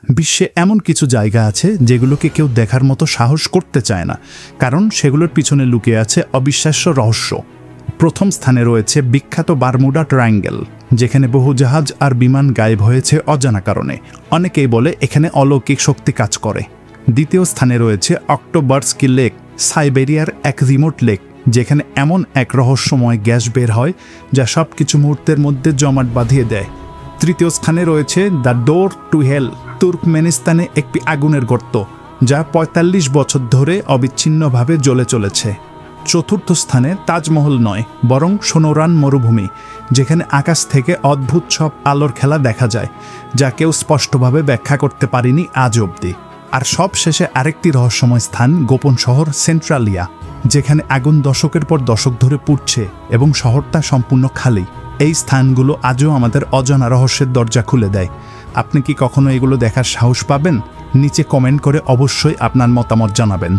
বিশ্বে এমন কিছু জায়গা আছে যেগুলোকে কেউ দেখার মতো সাহস করতে চায় না, কারণ সেগুলোর পিছনে লুকিয়ে আছে অবিশ্বাস্য রহস্য। প্রথম স্থানে রয়েছে বিখ্যাত বারমুডা ট্রায়াঙ্গেল, যেখানে বহু জাহাজ আর বিমান গায়েব হয়েছে অজানা কারণে। অনেকেই বলে এখানে অলৌকিক শক্তি কাজ করে। দ্বিতীয় স্থানে রয়েছে অক্টোবার্সকি লেক, সাইবেরিয়ার এক রিমোট লেক, যেখানে এমন এক রহস্যময় গ্যাস বের হয় যা সব কিছু মুহূর্তের মধ্যে জমাট বাঁধিয়ে দেয়। তৃতীয় স্থানে রয়েছে দ্য ডোর টু হেল, তুর্কমেনিস্তানে একটি আগুনের গর্ত যা ৪৫ বছর ধরে অবিচ্ছিন্নভাবে জ্বলে চলেছে। চতুর্থ স্থানে তাজমহল নয়, বরং সোনোরান মরুভূমি, যেখানে আকাশ থেকে অদ্ভুত সব আলোর খেলা দেখা যায়, যা কেউ স্পষ্টভাবে ব্যাখ্যা করতে পারেনি আজ অবধি। আর সব শেষে আরেকটি রহস্যময় স্থান, গোপন শহর সেন্ট্রালিয়া, যেখানে আগুন দশকের পর দশক ধরে পুড়ছে এবং শহরটা সম্পূর্ণ খালি। এই স্থানগুলো আজও আমাদের অজানা রহস্যের দরজা খুলে দেয়। আপনি কি কখনো এগুলো দেখার সাহস পাবেন? নিচে কমেন্ট করে অবশ্যই আপনার মতামত জানাবেন।